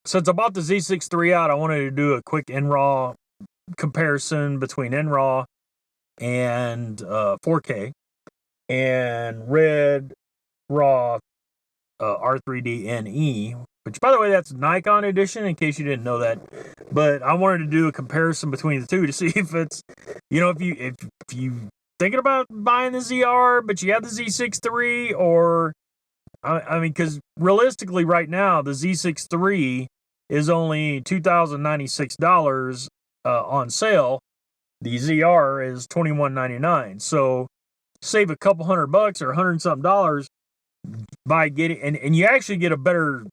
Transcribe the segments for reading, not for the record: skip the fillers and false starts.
since I bought the Z6III out, I wanted to do a quick NRaw comparison between NRaw and 4K and Red Raw R3D NE, which, by the way, that's Nikon edition, in case you didn't know that. But I wanted to do a comparison between the two to see if it's, you know, if you thinking about buying the ZR, but you have the Z6III, or I mean, because realistically, right now the Z6III is only $2,096 on sale. The ZR is $2,199. So save a couple $100 or $100 and something dollars by getting, and you actually get a better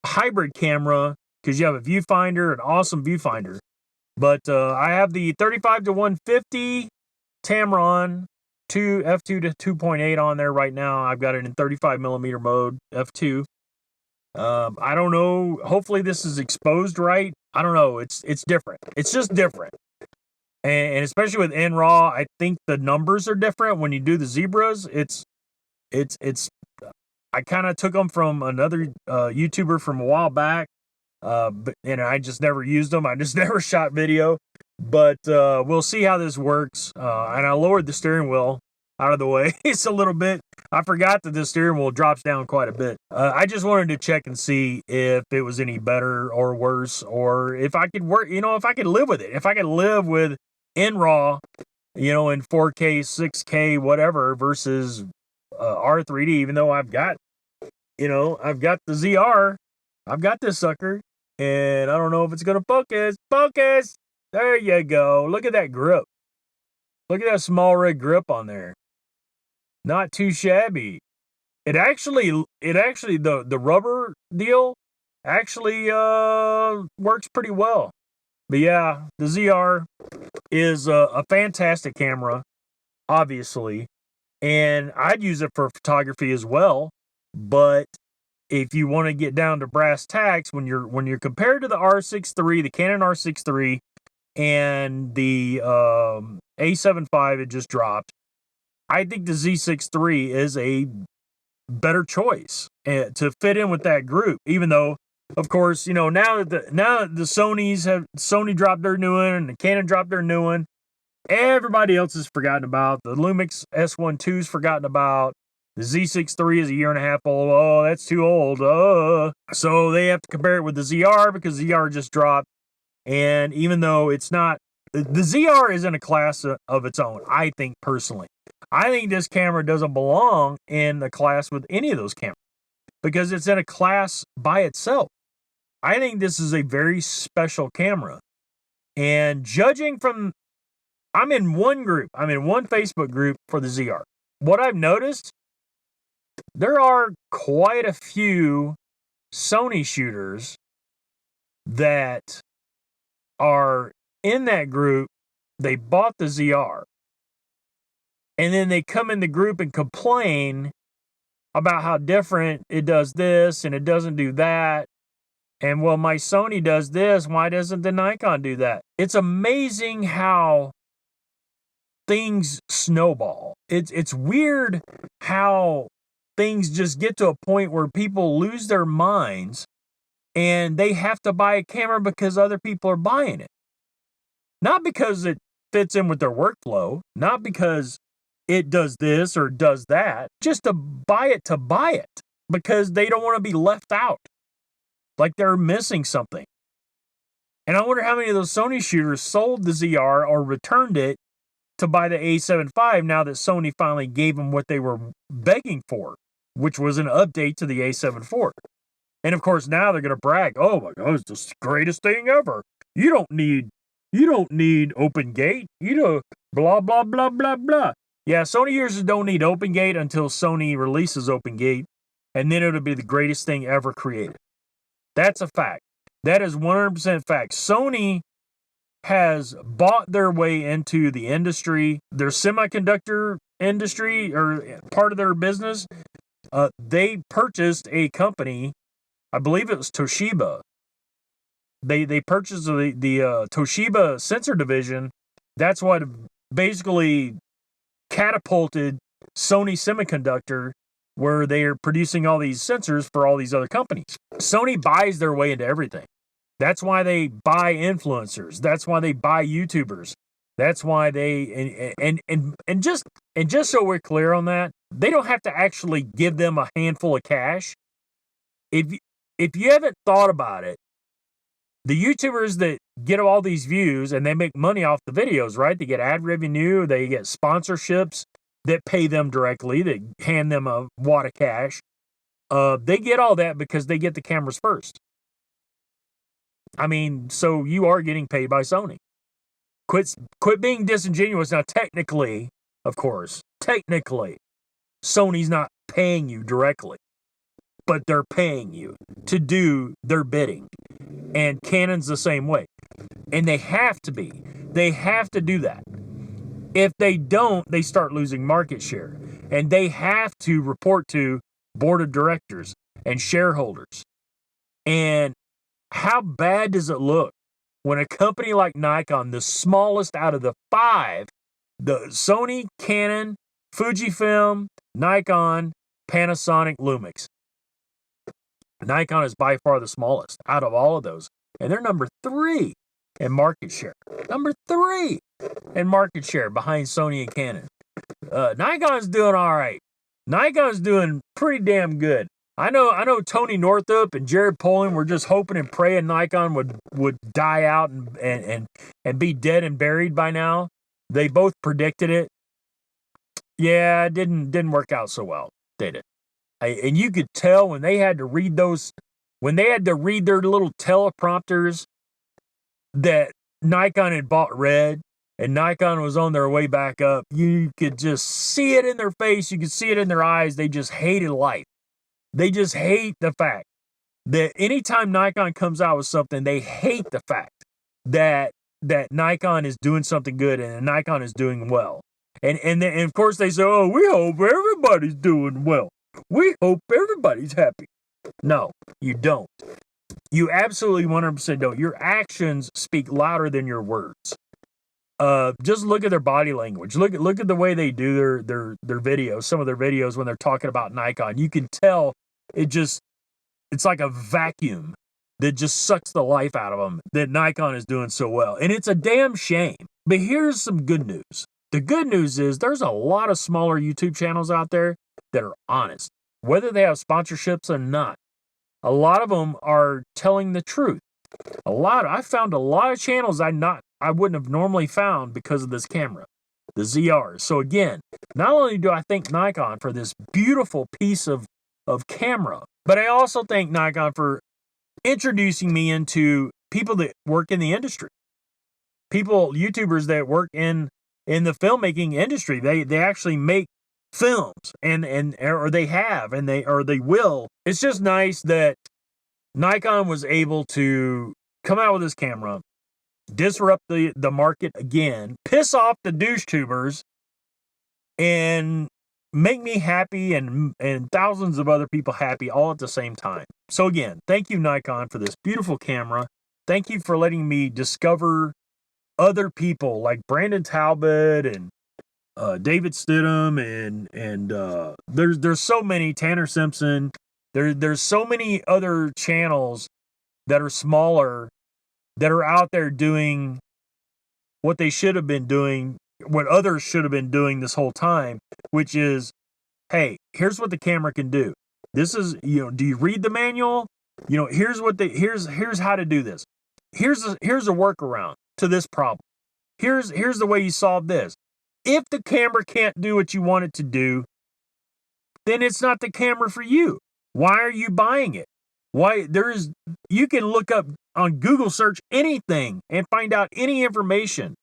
hybrid camera because you have a viewfinder, an awesome viewfinder. But I have the 35 to 150 Tamron f2 to 2.8 on there right now. I've got it in 35 millimeter mode, f2. I don't know. Hopefully this is exposed right. I don't know. It's different. It's just different. And especially with NRaw, I think the numbers are different when you do the zebras. It's I kind of took them from another YouTuber from a while back, but I just never used them. I just never shot video. But we'll see how this works. And I lowered the steering wheel out of the way. It's a little bit. I forgot that the steering wheel drops down quite a bit. I just wanted to check and see if it was any better or worse, or if I could work, if I could live with it. If I could live with NRaw, in 4K, 6K, whatever, versus R3D, even though I've got the ZR. I've got this sucker, and I don't know if it's going to focus. Focus! There you go. Look at that grip. Look at that small red grip on there. Not too shabby. It actually, the rubber deal actually works pretty well. But yeah, the ZR is a fantastic camera, obviously, and I'd use it for photography as well. But if you want to get down to brass tacks, when you're compared to the R6III, the Canon R6III, and the A7V it just dropped, I think the Z6III is a better choice to fit in with that group. Even though, of course, now that the Sony dropped their new one and the Canon dropped their new one, everybody else is forgotten about. The Lumix S1II is forgotten about. The Z6III is a year and a half old. Oh, that's too old. So they have to compare it with the ZR because ZR just dropped. And even though it's not, the ZR is in a class of its own, I think personally. I think this camera doesn't belong in the class with any of those cameras because it's in a class by itself. I think this is a very special camera. And judging from, I'm in one Facebook group for the ZR. What I've noticed, there are quite a few Sony shooters that are in that group. They bought the ZR, and then they come in the group and complain about how different it does this and it doesn't do that. And well, my Sony does this, why doesn't the Nikon do that? It's amazing how things snowball. It's weird how things just get to a point where people lose their minds and they have to buy a camera because other people are buying it. Not because it fits in with their workflow, not because it does this or does that, just to buy it because they don't want to be left out, like they're missing something. And I wonder how many of those Sony shooters sold the ZR or returned it to buy the A7V now that Sony finally gave them what they were begging for, which was an update to the A7 IV. And of course now they're going to brag, oh my God, it's the greatest thing ever. You don't need open gate. Blah, blah, blah, blah, blah. Yeah, Sony users don't need open gate until Sony releases open gate, and then it'll be the greatest thing ever created. That's a fact. That is 100% fact. Sony has bought their way into the industry, their semiconductor industry, or part of their business. They purchased a company, I believe it was Toshiba. They purchased the Toshiba sensor division. That's what basically catapulted Sony Semiconductor where they are producing all these sensors for all these other companies. Sony buys their way into everything. That's why they buy influencers. That's why they buy YouTubers. That's why they and just so we're clear on that, they don't have to actually give them a handful of cash. If you haven't thought about it, the YouTubers that get all these views and they make money off the videos, right? They get ad revenue, they get sponsorships that pay them directly, that hand them a wad of cash. They get all that because they get the cameras first. I mean, so you are getting paid by Sony. Quit being disingenuous. Now, technically, of course, Sony's not paying you directly, but they're paying you to do their bidding. And Canon's the same way. And they have to be. They have to do that. If they don't, they start losing market share. And they have to report to board of directors and shareholders. And how bad does it look when a company like Nikon, the smallest out of the five, the Sony, Canon, Fujifilm, Nikon, Panasonic, Lumix. Nikon is by far the smallest out of all of those. And they're number 3 in market share. Number 3 in market share behind Sony and Canon. Nikon's doing all right. Nikon's doing pretty damn good. I know Tony Northup and Jared Poling were just hoping and praying Nikon would die out and be dead and buried by now. They both predicted it. Yeah, it didn't work out so well, did it? And you could tell when they had to read their little teleprompters that Nikon had bought red and Nikon was on their way back up. You could just see it in their face. You could see it in their eyes. They just hated life. They just hate the fact that anytime Nikon comes out with something, they hate the fact that Nikon is doing something good and Nikon is doing well. And of course they say, oh, we hope everybody's doing well. We hope everybody's happy. No, you don't. You absolutely 100% don't. Your actions speak louder than your words. Just look at their body language. Look at the way they do their videos. Some of their videos when they're talking about Nikon, you can tell it's like a vacuum that just sucks the life out of them. That Nikon is doing so well, and it's a damn shame. But here's some good news. The good news is there's a lot of smaller YouTube channels out there that are honest, whether they have sponsorships or not. A lot of them are telling the truth. I found a lot of channels I wouldn't have normally found because of this camera, the ZR. So again, not only do I thank Nikon for this beautiful piece of camera, but I also thank Nikon for introducing me into people that work in the industry. YouTubers that work in the filmmaking industry. They actually make films or they will. It's just nice that Nikon was able to come out with this camera, disrupt the market again, piss off the douche tubers, and make me happy and thousands of other people happy all at the same time. So again, thank you, Nikon, for this beautiful camera. Thank you for letting me discover other people like Brandon Talbot and David Stidham and there's so many, Tanner Simpson. There's so many other channels that are smaller that are out there doing what they should have been doing, what others should have been doing this whole time, which is, hey, here's what the camera can do. This is, do you read the manual? Here's how to do this. Here's a workaround to this problem. Here's the way you solve this. If the camera can't do what you want it to do, then it's not the camera for you. Why are you buying it? You can look up on Google search anything and find out any information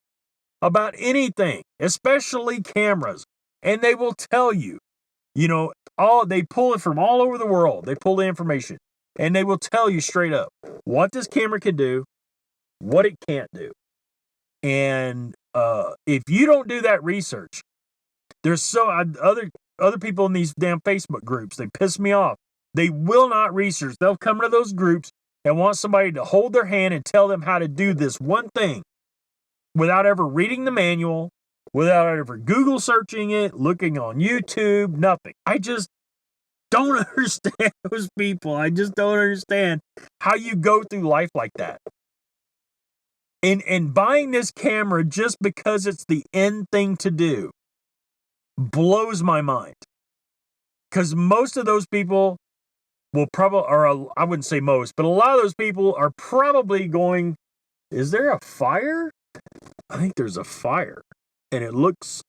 about anything, especially cameras. And they will tell you, they pull it from all over the world. They pull the information and they will tell you straight up what this camera can do, what it can't do. And if you don't do that research, there's other people in these damn Facebook groups, they piss me off. They will not research. They'll come to those groups and want somebody to hold their hand and tell them how to do this one thing without ever reading the manual, without ever Google searching it, looking on YouTube, nothing. don't understand those people. I just don't understand how you go through life like that. And buying this camera just because it's the end thing to do blows my mind. Because most of those people will probably, or I wouldn't say most, but a lot of those people are probably going, is there a fire? I think there's a fire. And it looks,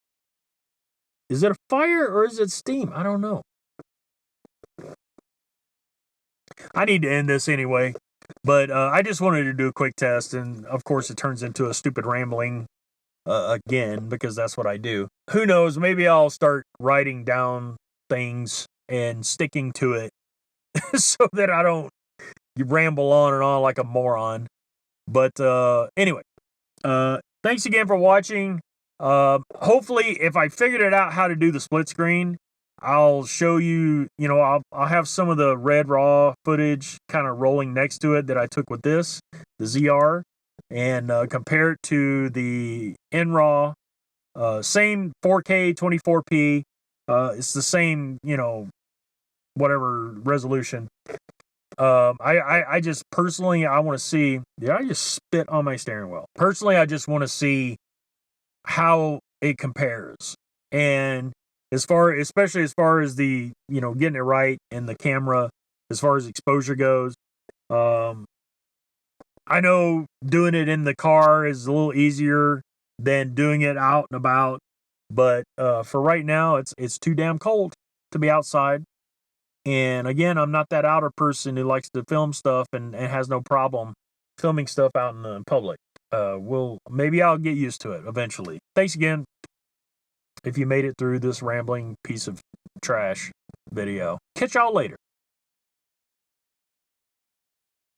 is it a fire or is it steam? I don't know. I need to end this anyway. But I just wanted to do a quick test. And of course, it turns into a stupid rambling again, because that's what I do. Who knows? Maybe I'll start writing down things and sticking to it so that I don't ramble on and on like a moron. But anyway, thanks again for watching. Hopefully, if I figured it out how to do the split screen, I'll show you, I'll have some of the NRaw footage kind of rolling next to it that I took with this, the ZR, and compare it to the NRaw, same 4K, 24p. It's the same, whatever resolution. I just personally, I want to see, did I just spit on my steering wheel? Personally, I just want to see how it compares. And especially as far as the, getting it right and the camera, as far as exposure goes, I know doing it in the car is a little easier than doing it out and about, but for right now, it's too damn cold to be outside. And again, I'm not that outer person who likes to film stuff and has no problem filming stuff out in the public. Maybe I'll get used to it eventually. Thanks again if you made it through this rambling piece of trash video. Catch y'all later.